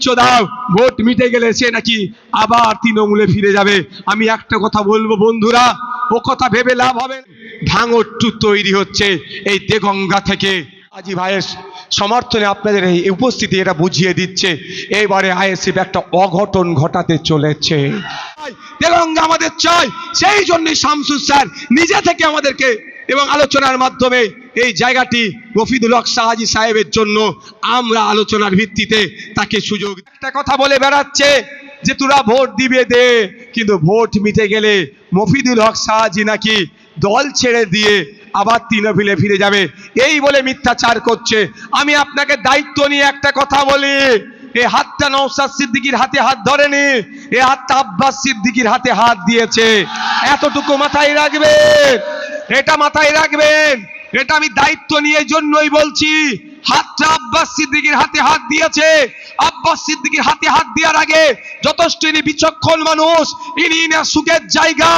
দিচ্ছ দাও, ভোট মিটে গেলে সে নাকি আবার তৃণমূলে ফিরে যাবে। আমি একটা কথা বলবো বন্ধুরা, ও কথা ভেবে লাভ হবে না। ভাঙট্টু তৈরি হচ্ছে এই দেগঙ্গা থেকে। আজি ভাইয়ের সমর্থনে আপনাদের এই উপস্থিতি এটা বুঝিয়ে দিচ্ছে এবারে আইএসএফ একটা অঘটন ঘটাতে চলেছে। দেগঙ্গা আমাদের চাই, সেই জন্যই শামসুর স্যার নিজে থেকে আমাদেরকে এবং আলোচনার মাধ্যমে এই জায়গাটি মফিদুল হক শাহজি সাহেবের জন্য আমরা আলোচনার ভিত্তিতে তাকে সুযোগ। একটা কথা বলে বেড়াচ্ছে যে তোরা ভোট দিবে দে, কিন্তু ভোট মিটে গেলে মফিদুল হক শাহজি নাকি দল ছেড়ে দিয়ে আবার তৃণমূলে ফিরে যাবে, এই বলে মিথ্যাচার করছে। আমি আপনাকে দায়িত্ব নিয়ে একটা কথা বলি, এই হাতটা নওশাদ সিদ্দিকীর হাতে হাত ধরেনি, এই হাতটা আব্বাস সিদ্দিকীর হাতে হাত দিয়েছে। এতটুকু মাথায় রাখবেন, এটা মাথায় রাখবেন। এটা আমি দায়িত্ব নিয়ে জন্যই বলছি, হাতটা আব্বাস সিদ্দিকীর হাতে হাত দিয়েছে। আব্বাস সিদ্দিকীর হাতে হাত দেওয়ার আগে যথেষ্ট ইনি বিচক্ষণ মানুষ, ইনি সুখের জায়গা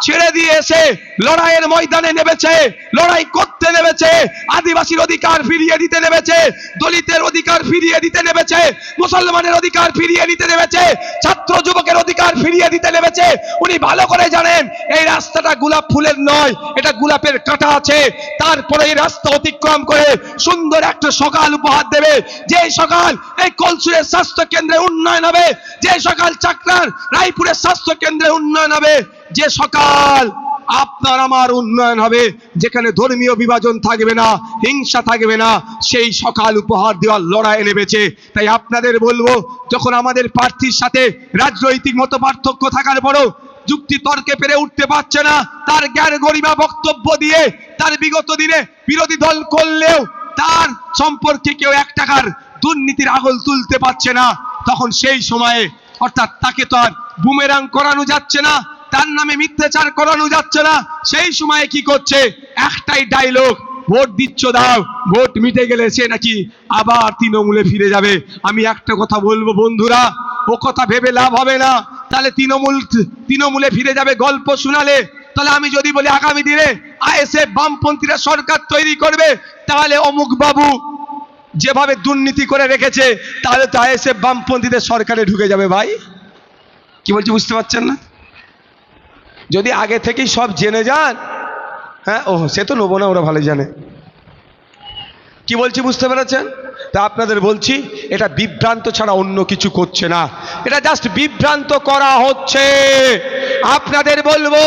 ছেড়ে দিয়ে এসে লড়াইয়ের ময়দানে নেমেছে, লড়াই করতে নেমেছে, আদিবাসীর অধিকার ফিরিয়ে দিতে নেমেছে, দলিতের অধিকার ফিরিয়ে দিতে নেমেছে, মুসলমানের অধিকার ফিরিয়ে দিতে নেমেছে, ছাত্র যুবকের অধিকার ফিরিয়ে দিতে নেমেছে। উনি ভালো করে জানেন এই রাস্তাটা গোলাপ ফুলের নয়, এটা গোলাপের কাঁটা আছে। তারপরে এই রাস্তা অতিক্রম করে সুন্দর একটা সকাল উপহার দেবে, যে সকাল এই কলসুরের স্বাস্থ্য কেন্দ্রে উন্নয়ন হবে, যে সকাল চাকরার রায়পুরের স্বাস্থ্য কেন্দ্রে উন্নয়ন হবে, যে সকাল আপনার আমার উন্নয়ন হবে, যেখানে ধর্মীয় বিভাজন থাকবে না, হিংসা থাকবে না, সেই সকাল উপহার দেওয়ার লড়াই নেমেছে। তাই আপনাদের বলবো, যখন আমাদের প্রার্থীর সাথে রাজনৈতিক মত পার্থক্য থাকার পরও যুক্তি তর্কে পেরে উঠতে পারছে না, তার জ্ঞান গরিমা বক্তব্য দিয়ে তার বিগত দিনে বিরোধী দল করলেও তার সম্পর্কে কেউ 1 টাকার দুর্নীতির আগল তুলতে পারছে না, তখন সেই সময়ে অর্থাৎ তাকে তো আর বুমেরাং করানো যাচ্ছে না, তার নামে মিথ্যাচার করানো যাচ্ছে না। সেই সময়ে কি করছে, একটাই ডায়লগ, ভোট দিচ্ছ দাও, ভোট মিটে গেলে সে নাকি আবার তৃণমূলে ফিরে যাবে। আমি একটা কথা বলবো বন্ধুরা, ও কথা ভেবে লাভ হবে না। তাহলে তৃণমূলে ফিরে যাবে গল্প শোনালে, তাহলে আমি যদি বলি আগামী দিনে আইএসএফ বামপন্থীরা সরকার তৈরি করবে, তাহলে অমুক বাবু যেভাবে দুর্নীতি করে রেখেছে, তাহলে তো আইএসএফ বামপন্থীদের সরকারে ঢুকে যাবে। ভাই কি বলছি বুঝতে পারছেন না? যদি আগে থেকেই সব জেনে যান, হ্যাঁ ও সে তো নেবো না, ওরা ভালো জানে। কি বলছি বুঝতে পেরেছেন? তা আপনাদের বলছি, এটা বিভ্রান্ত ছাড়া অন্য কিছু করছে না, এটা জাস্ট বিভ্রান্ত করা হচ্ছে। আপনাদের বলবো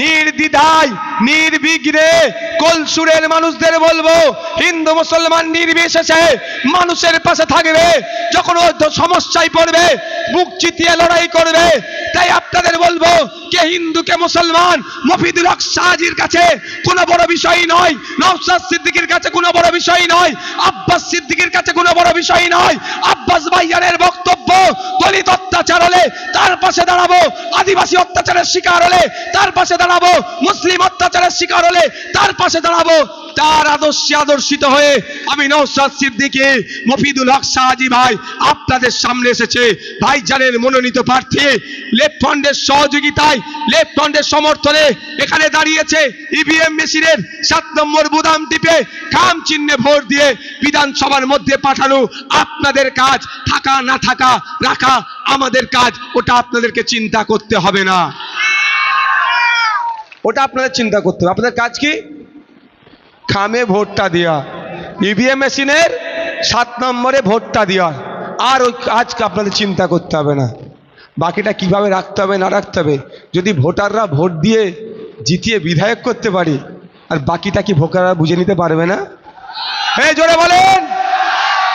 নির্দ্বিধায় নির্বিঘ্নে কলসুরের মানুষদের বলবো, হিন্দু মুসলমান নির্বিশেষে মানুষের পাশে থাকবে, যখন ও সমস্যায় পড়বে বুক চিতিয়ে লড়াই করবে। তাই আপনাদের বলবো, কে হিন্দু কে মুসলমান, মফিদুল হক শাহজির কাছে কোনো বড় বিষয় নয়, নওশাদ সিদ্দিকীর কাছে কোনো বড় বিষয় নয়, আব্বাস সিদ্দিকীর কাছে কোনো বড় বিষয় নয়। আব্বাস ভাইজানের বক্তব্য, দলিত অত্যাচার হলে তার পাশে দাঁড়াবো, আদিবাসী অত্যাচারের শিকার হলে তার পাশে দাঁড়াবো, মুসলিম অত্যাচারের শিকার হলে তার পাশে দাঁড়াবো। তার আদর্শে আদর্শিত হয়ে আমি নওশাদ সিদ্দিকী, মফিদুল হক শাহজি ভাই আপনাদের সামনে এসেছে। ভাইজানের মনোনীত প্রার্থী লেফট ফ্রন্টের সহযোগিতায়, লেফট ফ্রন্টের সমর্থনে এখানে দাঁড়িয়েছে। ইভিএম মেশিনের 7 নম্বর বোতাম টিপে খাম চিহ্নে ভোট দিয়ে বিধানসভার মধ্যে পাঠানো আপনাদের কাজ, থাকা না থাকা রাখা আমাদের কাজ, ওটা আপনাদেরকে চিন্তা করতে হবে না, ওটা আপনাদের চিন্তা করতে হবে। আপনাদের কাজ কি? খামে ভোটটা দেওয়া, ইভিএম মেশিনের 7 নম্বরে ভোটটা দেওয়া, আর ওই কাজ আপনাদের চিন্তা করতে হবে না। বাকিটা কিভাবে রাখতে হবে না রাখতে হবে, যদি ভোটাররা ভোট দিয়ে জিতিয়ে বিধায়ক করতে পারি, আর বাকিটা কি ভোটাররা বুঝে নিতে পারবে না? হ্যাঁ জোরে বলেন।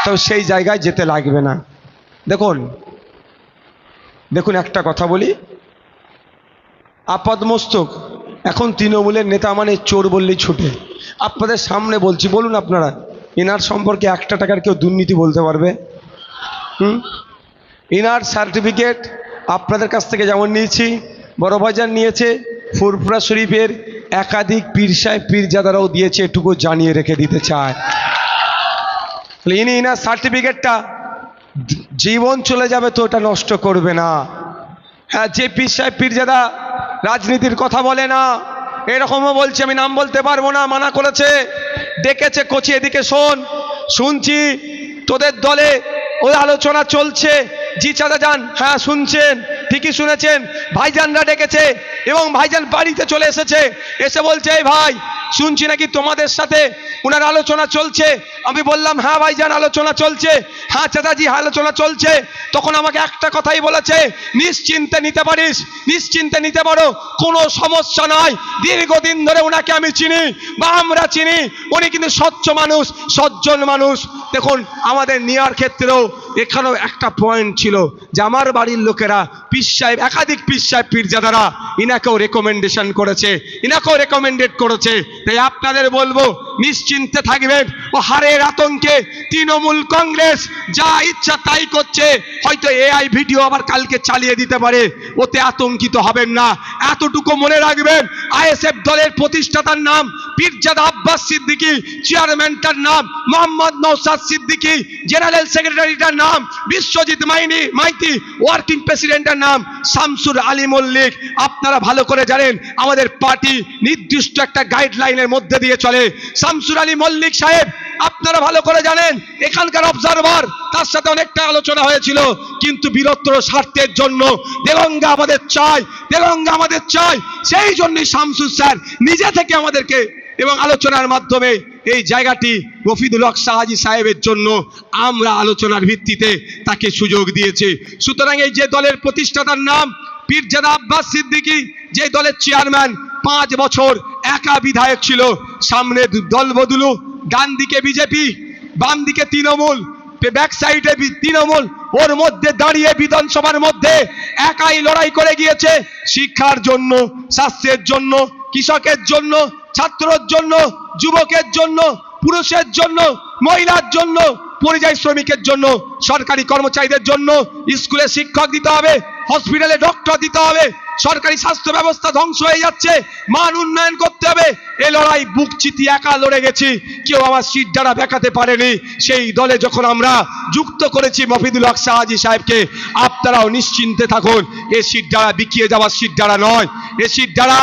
তো সেই জায়গায় যেতে লাগবে না। দেখুন একটা কথা বলি, আপাদমস্তক এখন তৃণমূলের নেতা মানে চোর বললেই ছুটে। আপনাদের সামনে বলছি, বলুন আপনারা এনার সম্পর্কে 1 টাকার কেউ দুর্নীতি বলতে পারবে? এনার সার্টিফিকেট আপনাদের কাছ থেকে যেমন নিয়েছি, বড় ভাইজান নিয়েছে, ফুরফুরা শরীফের একাধিক পীর সাহেব পীরজাদারাও দিয়েছে, এটুকু জানিয়ে রেখে দিতে চায়। ইনি এনার সার্টিফিকেটটা জীবন চলে যাবে তো ওটা নষ্ট করবে না। হ্যাঁ, যে পীর সাহেব পীরজাদা রাজনীতির কথা বলে না, এরকমও বলছে, আমি নাম বলতে পারবো না, মানা করেছে, ডেকেছে কোচি এদিকে শোন, শুনছি তোদের দলে ওই আলোচনা চলছে। জি চাচা যান, হ্যাঁ শুনছেন, ঠিকই শুনেছেন। ভাইজানরা ডেকেছে এবং ভাইজান বাড়িতে চলে এসেছে, এসে বলছে এই ভাই শুনছি নাকি তোমাদের সাথে ওনার আলোচনা চলছে। আমি বললাম হ্যাঁ ভাইজান আলোচনা চলছে। হ্যাঁ চাচাজি আলোচনা চলছে। তখন আমাকে একটা কথাই বলেছে, নিশ্চিন্তে নিতে পারিস, নিশ্চিন্তে নিতে পারো, কোনো সমস্যা নয়। দীর্ঘদিন ধরে ওনাকে আমি চিনি বা আমরা চিনি, উনি কিন্তু স্বচ্ছ মানুষ, সজ্জন মানুষ। দেখুন আমাদের নেওয়ার ক্ষেত্রেও এখানেও একটা পয়েন্ট ছিল যে আমার বাড়ির লোকেরা পীর সাহেব, একাধিক পীর সাহেব পীরজাদারা ইনাকেও রেকমেন্ডেশন করেছে, ইনাকেও রেকমেন্ডেড করেছে। তাই আপনাদের বলবো নিশ্চিন্তে থাকবেন। ও হারের আতঙ্কে তৃণমূল কংগ্রেস যা ইচ্ছা তাই করছে, হয়তো এআই ভিডিও আবার কালকে চালিয়ে দিতে পারে, ওতে আতঙ্কিত হবেন না। এতটুকু মনে রাখবেন, আইএসএফ দলের প্রতিষ্ঠাতার নাম পীরজাদা আব্বাস সিদ্দিকী, চেয়ারম্যানটার নাম মোহাম্মদ নওশাদ সিদ্দিকী, জেনারেল সেক্রেটারিটার নাম বিশ্বজিৎ মাইতি, ওয়ার্কিং প্রেসিডেন্টের নাম শামসুর আলী মল্লিক। আপনারা ভালো করে জানেন আমাদের পার্টি নির্দিষ্ট একটা গাইডলাইনের মধ্যে দিয়ে চলে। শামসুর আলী মল্লিক সাহেব আপনারা ভালো করে জানেন, এখানকার অবজারভার, তার সাথে অনেকটা আলোচনা হয়েছিল, কিন্তু বীরত্ব স্বার্থের জন্য দেগঙ্গা আমাদের চাই, দেগঙ্গা আমাদের চাই। সেই জন্যই শামসুর স্যার নিজে থেকে আমাদেরকে এবং আলোচনার মাধ্যমে এই জায়গাটি মফিদুল হক শাহজি সাহেবের জন্য আমরা আলোচনার ভিত্তিতে তাকে সুযোগ দিয়েছি। সুতরাং এই যে দলের প্রতিষ্ঠাতার নাম পীরজাদা আব্বাস সিদ্দিকী, যে দলের চেয়ারম্যান 5 বছর একা বিধায়ক ছিল, সামনে দল বদলু, ডান দিকে বিজেপি, বাম দিকে তৃণমূল, ব্যাক সাইডে তৃণমূল, ওর মধ্যে দাঁড়িয়ে বিধানসভার মধ্যে একাই লড়াই করে গিয়েছে শিক্ষার জন্য, স্বাস্থ্যের জন্য, কৃষকের জন্য, ছাত্রের জন্য, যুবকের জন্য, পুরুষের জন্য, মহিলার জন্য, পরিযায়ী শ্রমিকের জন্য, সরকারি কর্মচারীদের জন্য। স্কুলে শিক্ষক দিতে হবে, হসপিটালে ডক্টর দিতে হবে, সরকারি স্বাস্থ্য ব্যবস্থা ধ্বংস হয়ে যাচ্ছে, মান উন্নয়ন করতে হবে। এই লড়াই বুক চিতিয়ে একা লড়ে গেছি, কেউ আমার সিট দ্বারা দেখাতে পারেনি। সেই দলে যখন আমরা যুক্ত করেছি মফিদুল হক শাহজি সাহেবকে, আপনারাও নিশ্চিন্তে থাকুন, এ সিট দ্বারা বিকিয়ে যাওয়ার সিট দ্বারা নয়, এ সিট দ্বারা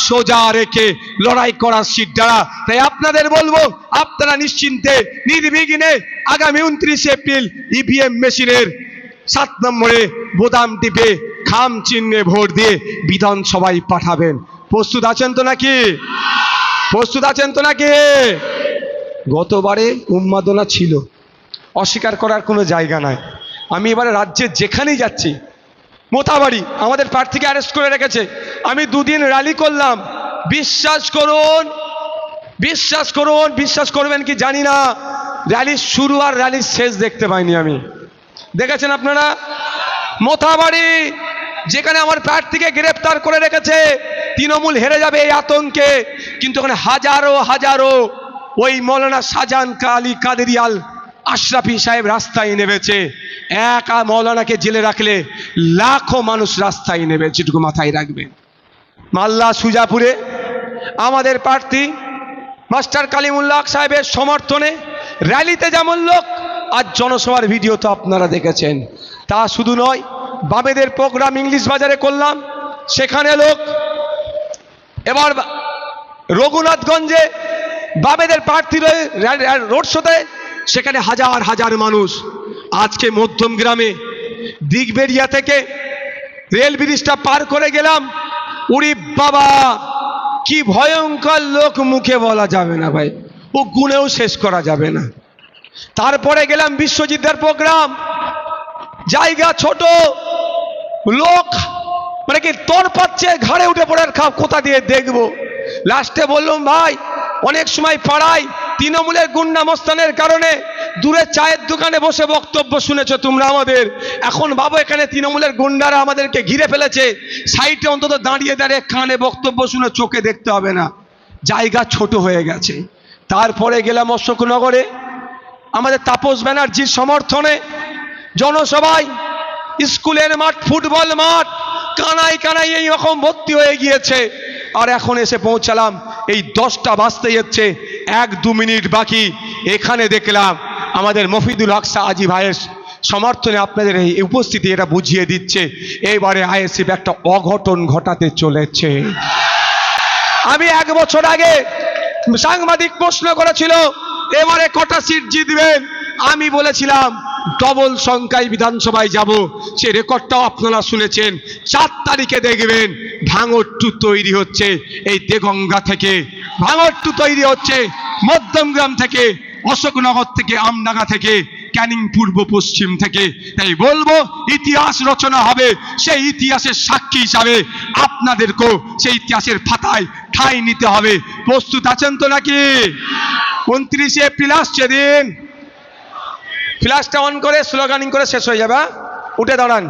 সোজা রেখে লড়াই করার সিট দ্বারা। তাই আপনাদের বলবো আপনারা নিশ্চিন্তে নির্বিঘ্নে আগামী 29 এপ্রিল ইভিএম মেশিনের 7 নম্বরে বোতাম টিপে খাম চিহ্নে ভোট দিয়ে বিধানসভায় পাঠাবেন। প্রস্তুত আছেন তো নাকি? প্রস্তুত আছেন তো নাকি? গতবারে উন্মাদনা ছিল, অস্বীকার করার কোনো জায়গা নাই। আমি এবারে রাজ্যে যেখানেই যাচ্ছি, মোথাবাড়ি আমাদের প্রার্থীকে অ্যারেস্ট করে রেখেছে, আমি 2 দিন র্যালি করলাম। বিশ্বাস করুন, বিশ্বাস করুন, বিশ্বাস করবেন কি জানি না, র্যালির শুরু আর র্যালির শেষ দেখতে পাইনি আমি। দেখেছেন আপনারা? মোথাবাড়ি যেখানে আমার প্রার্থীকে গ্রেফতার করে রেখেছে, তৃণমূল হেরে যাবে এই আতঙ্কে, কিন্তু ওখানে হাজারো হাজারো ওই মৌলানা শাহজাহান আলী কাদেরী আল আশরাফি সাহেব রাস্তায় নেমেছে। একা মৌলানাকে জেলে রাখলে লাখো মানুষ রাস্তায় নেবে, যেটুকু মাথায় রাখবেন। মাল্লা সুজাপুরে আমাদের প্রার্থী মাস্টার কালিমুল্লাহ সাহেবের সমর্থনে র্যালিতে যেমন লোক, আজ জনসভার ভিডিও তো আপনারা দেখেছেন। তা শুধু নয়, বামেদের প্রোগ্রাম ইংলিশ বাজারে করলাম, সেখানে লোক। এবার রঘুনাথগঞ্জে বামেদের প্রার্থী রোড শোতে, সেখানে হাজার হাজার মানুষ। আজকে মধ্যম গ্রামে দিগবেরিয়া থেকে রেল ব্রিজটা পার করে গেলাম, উরি বাবা কি ভয়ঙ্কর লোক, মুখে বলা যাবে না ভাই, ও গুণেও শেষ করা যাবে না। তারপরে গেলাম বিশ্বজিতের প্রোগ্রাম, জায়গা ছোট, লোক মানে কি তোর পাচ্ছে, ঘাড়ে উঠে পড়ার খাপ কোথা দিয়ে দেখবো। লাস্টে বললাম ভাই, অনেক সময় পাড়ায় তৃণমূলের গুন্ডা মস্তানের কারণে দূরে চায়ের দোকানে বসে বক্তব্য শুনেছো তোমরা আমাদের, এখন ভাবো এখানে তৃণমূলের গুন্ডারা আমাদেরকে ঘিরে ফেলেছে, সাইডে অন্তত দাঁড়িয়ে দাঁড়িয়ে কানে বক্তব্য শুনে চোখে দেখতে হবে না, জায়গা ছোট হয়ে গেছে। তারপরে গেলাম অশোকনগরে আমাদের তাপস ব্যানার্জির সমর্থনে জনসভায়, স্কুলের মাঠ, ফুটবল মাঠ কানাই কানাই এই রকম ভর্তি হয়ে গিয়েছে। আর এখন এসে পৌঁছালাম, এই 10টা বাজতে যাচ্ছে, 1-2 মিনিট বাকি, এখানে দেখলাম আমাদের মফিদুল হক শাহজি ভাইয়ের সমর্থনে আপনাদের এই উপস্থিতি এটা বুঝিয়ে দিচ্ছে এবারে আইএসএফ একটা অঘটন ঘটাতে চলেছে। আমি 1 বছর আগে সাংবাদিক প্রশ্ন করেছিল এবারে কটা সিট জিতবেন, আমি বলেছিলাম ডবল সংখ্যায় বিধানসভায় যাব, সে রেকর্ডটাও আপনারা শুনেছেন। 4 তারিখে দেখবেন ভাঙর টু তৈরি হচ্ছে এই দেগঙ্গা থেকে, ভাঙর টু তৈরি হচ্ছে মধ্যমগ্রাম থেকে, অশোকনগর থেকে, আমডাঙ্গা থেকে, ক্যানিং পূর্ব পশ্চিম থেকে। তাই বলবো ইতিহাস রচনা হবে, সেই ইতিহাসের সাক্ষী হিসাবে আপনাদেরকেও সেই ইতিহাসের পাতায় ঠাঁই নিতে হবে। প্রস্তুত আছেন তো নাকি? 29 এপ্রিল আসছে দিন, ফ্ল্যাশটা অন করে স্লোগানিং করে শেষ হয়ে যাবে। উঠে দাঁড়ান।